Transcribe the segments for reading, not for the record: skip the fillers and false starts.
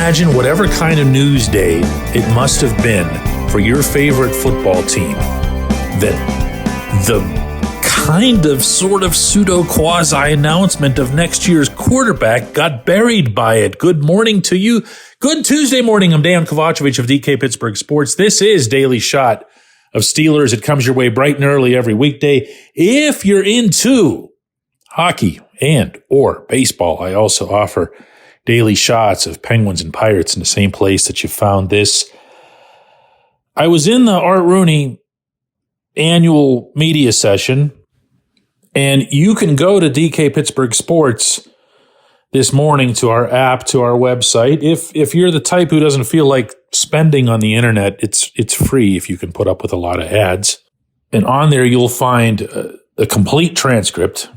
imagine whatever kind of news day it must have been for your favorite football team that the kind of sort of pseudo quasi announcement of next year's quarterback got buried by it. Good morning to you. Good Tuesday morning. I'm Dejan Kovacevic of DK Pittsburgh Sports. This is Daily Shot of Steelers. It comes your way bright and early every weekday. If you're into hockey and or baseball, I also offer daily shots of Penguins and Pirates in the same place that you found this. I was in the Art Rooney annual media session, and you can go to DK Pittsburgh Sports this morning to our app, to our website. If you're the type who doesn't feel like spending on the internet, it's free if you can put up with a lot of ads. And on there, you'll find a complete transcript,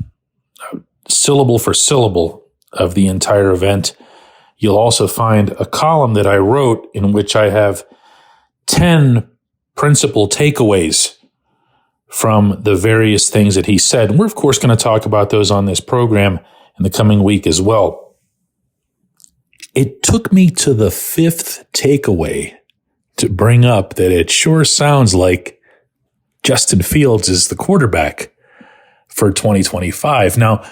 syllable for syllable, of the entire event. You'll also find a column that I wrote in which I have 10 principal takeaways from the various things that he said. And we're, of course, going to talk about those on this program in the coming week as well. It took me to the fifth takeaway to bring up that it sure sounds like Justin Fields is the quarterback for 2025. Now,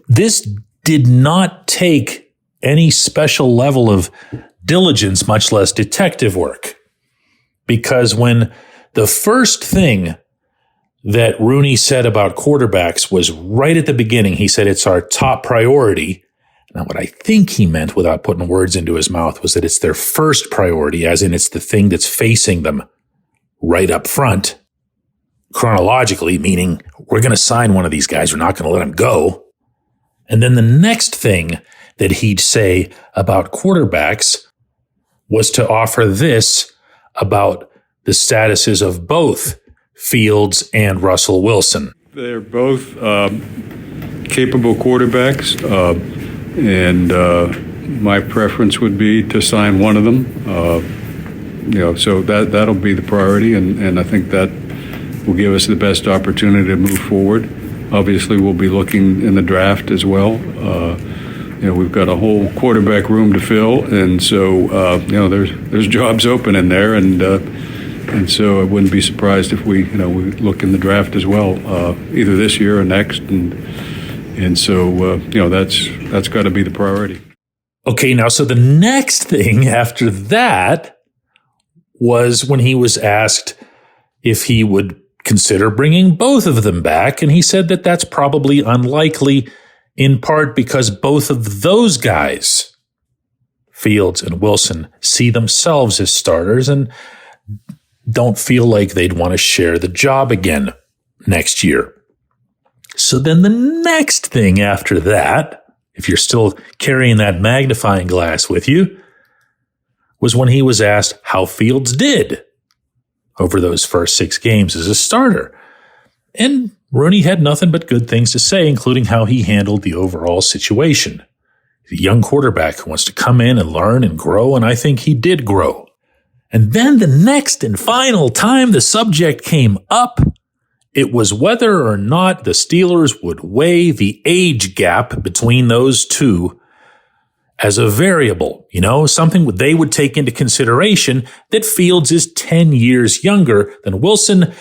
this did not take any special level of diligence, much less detective work, because when the first thing that Rooney said about quarterbacks was right at the beginning, he said it's our top priority. Now, what I think he meant, without putting words into his mouth, was that it's their first priority, as in it's the thing that's facing them right up front, chronologically, meaning we're going to sign one of these guys. We're not going to let him go. And then the next thing that he'd say about quarterbacks was to offer this about the statuses of both Fields and Russell Wilson. They're both capable quarterbacks, and my preference would be to sign one of them. So that'll be the priority, and I think that will give us the best opportunity to move forward. Obviously, we'll be looking in the draft as well. We've got a whole quarterback room to fill, and so there's jobs open in there, and so I wouldn't be surprised if we look in the draft as well, either this year or next, and so that's got to be the priority. Okay, now so the next thing after that was when he was asked if he would consider bringing both of them back, and he said that that's probably unlikely, in part because both of those guys, Fields and Wilson, see themselves as starters and don't feel like they'd want to share the job again next year. So then the next thing after that, if you're still carrying that magnifying glass with you, was when he was asked how Fields did over those first 6 games as a starter. And Rooney had nothing but good things to say, including how he handled the overall situation. The young quarterback who wants to come in and learn and grow, and I think he did grow. And then the next and final time the subject came up, it was whether or not the Steelers would weigh the age gap between those two as a variable, something they would take into consideration, that Fields is 10 years younger than Wilson.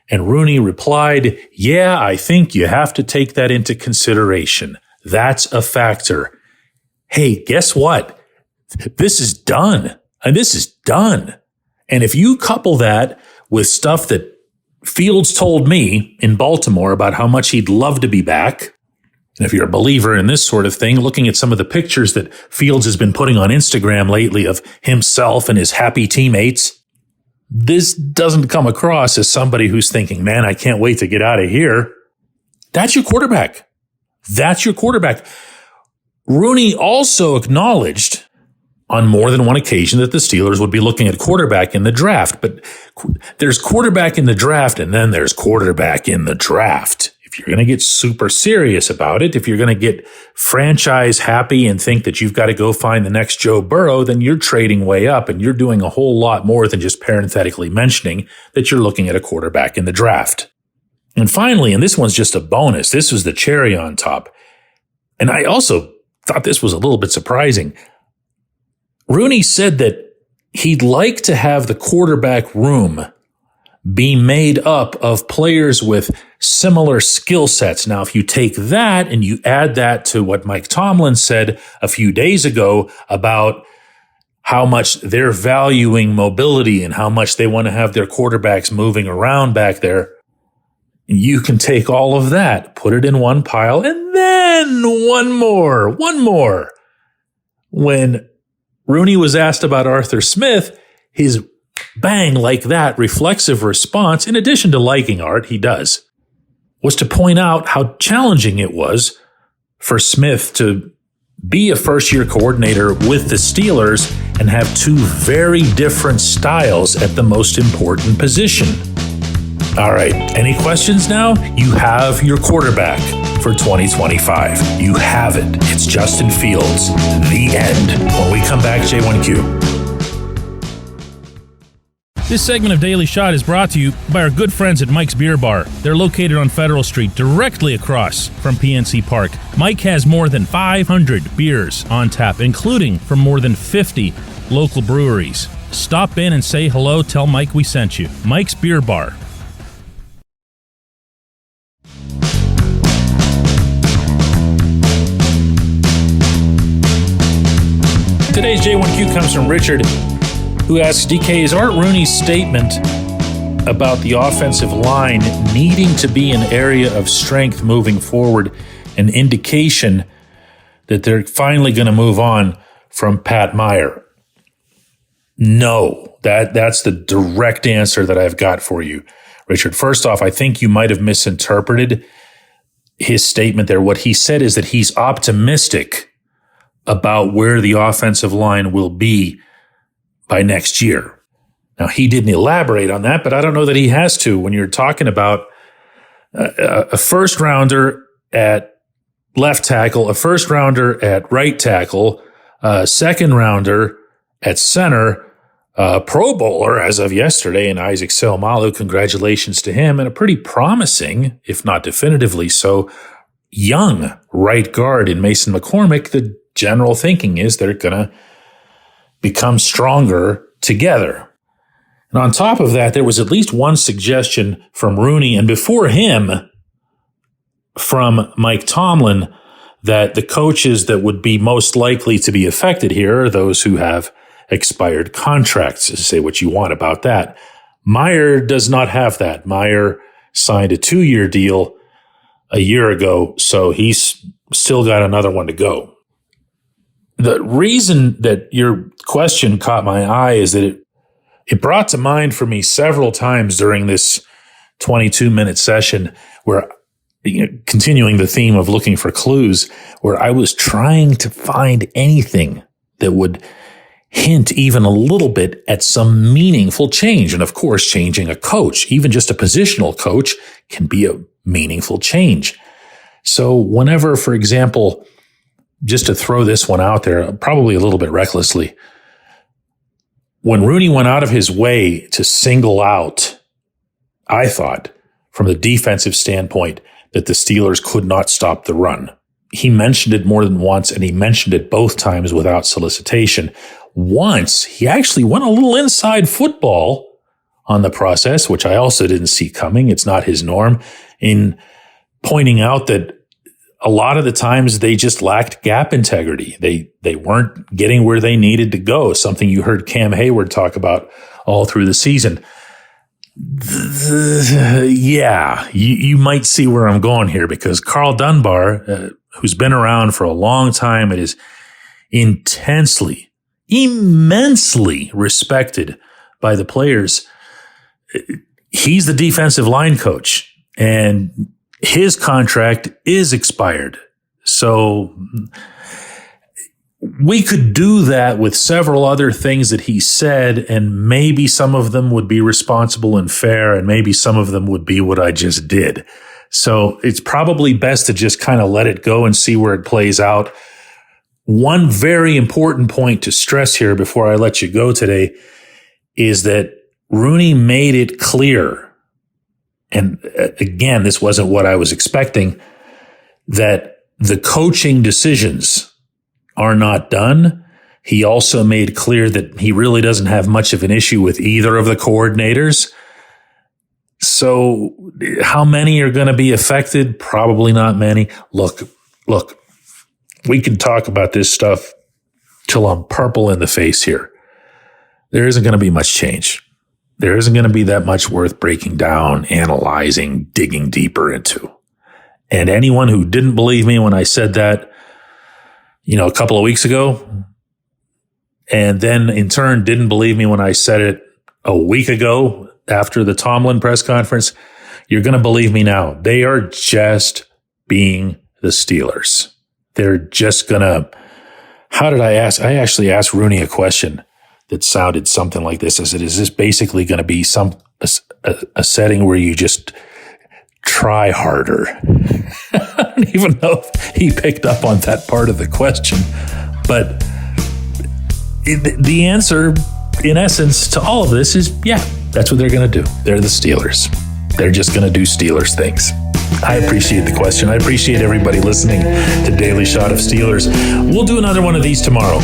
And Rooney replied, yeah, I think you have to take that into consideration. That's a factor. Hey, guess what? This is done. And this is done. And if you couple that with stuff that Fields told me in Baltimore about how much he'd love to be back, and if you're a believer in this sort of thing, looking at some of the pictures that Fields has been putting on Instagram lately of himself and his happy teammates, this doesn't come across as somebody who's thinking, man, I can't wait to get out of here. That's your quarterback. That's your quarterback. Rooney also acknowledged on more than one occasion that the Steelers would be looking at quarterback in the draft. But there's quarterback in the draft, and then there's quarterback in the draft. If you're going to get super serious about it, if you're going to get franchise happy and think that you've got to go find the next Joe Burrow, then you're trading way up, and you're doing a whole lot more than just parenthetically mentioning that you're looking at a quarterback in the draft. And finally, and this one's just a bonus, this was the cherry on top. And I also thought this was a little bit surprising. Rooney said that he'd like to have the quarterback room be made up of players with similar skill sets. Now, if you take that and you add that to what Mike Tomlin said a few days ago about how much they're valuing mobility and how much they want to have their quarterbacks moving around back there, you can take all of that, put it in one pile, and then one more. When Rooney was asked about Arthur Smith, his bang like that reflexive response, in addition to liking Art, he does, was to point out how challenging it was for Smith to be a first-year coordinator with the Steelers and have two very different styles at the most important position. All right, any questions now? You have your quarterback for 2025. You have it. It's Justin Fields. The end. When we come back, J1Q. This segment of Daily Shot is brought to you by our good friends at Mike's Beer Bar. They're located on Federal Street, directly across from PNC Park. Mike has more than 500 beers on tap, including from more than 50 local breweries. Stop in and say hello. Tell Mike we sent you. Mike's Beer Bar. Today's J1Q comes from Richard, who asks, DK, is Art Rooney's statement about the offensive line needing to be an area of strength moving forward an indication that they're finally going to move on from Pat Meyer? No, that's the direct answer that I've got for you, Richard. First off, I think you might have misinterpreted his statement there. What he said is that he's optimistic about where the offensive line will be by next year. Now, he didn't elaborate on that, but I don't know that he has to. When you're talking about a first rounder at left tackle, a first rounder at right tackle, a second rounder at center, a Pro Bowler as of yesterday in Isaac Seumalo, congratulations to him, and a pretty promising, if not definitively so, young right guard in Mason McCormick. The general thinking is they're going to become stronger together. And on top of that, there was at least one suggestion from Rooney, and before him, from Mike Tomlin, that the coaches that would be most likely to be affected here are those who have expired contracts. Say what you want about that. Meyer does not have that. Meyer signed a 2-year deal a year ago, so he's still got another one to go. The reason that your question caught my eye is that it brought to mind for me several times during this 22-minute session where, continuing the theme of looking for clues, where I was trying to find anything that would hint even a little bit at some meaningful change. And of course, changing a coach, even just a positional coach, can be a meaningful change. So whenever, for example, just to throw this one out there, probably a little bit recklessly, when Rooney went out of his way to single out, I thought, from the defensive standpoint, that the Steelers could not stop the run. He mentioned it more than once, and he mentioned it both times without solicitation. Once, he actually went a little inside football on the process, which I also didn't see coming. It's not his norm, in pointing out that a lot of the times they just lacked gap integrity. They weren't getting where they needed to go, something you heard Cam Hayward talk about all through the season. Yeah, you might see where I'm going here, because Carl Dunbar, who's been around for a long time and is immensely respected by the players, he's the defensive line coach, and his contract is expired. So we could do that with several other things that he said, and maybe some of them would be responsible and fair, and maybe some of them would be what I just did. So it's probably best to just kind of let it go and see where it plays out. One very important point to stress here before I let you go today is that Rooney made it clear, and again, this wasn't what I was expecting, that the coaching decisions are not done. He also made clear that he really doesn't have much of an issue with either of the coordinators. So how many are going to be affected? Probably not many. Look, we can talk about this stuff till I'm purple in the face here. There isn't going to be much change. There isn't going to be that much worth breaking down, analyzing, digging deeper into. And anyone who didn't believe me when I said that, a couple of weeks ago, and then in turn didn't believe me when I said it a week ago after the Tomlin press conference, you're going to believe me now. They are just being the Steelers. They're just going to, I actually asked Rooney a question that sounded something like this. I said, is this basically going to be a setting where you just try harder? I don't even know if he picked up on that part of the question, but the answer, in essence, to all of this is, yeah, that's what they're going to do. They're the Steelers. They're just going to do Steelers things. I appreciate the question. I appreciate everybody listening to Daily Shot of Steelers. We'll do another one of these tomorrow.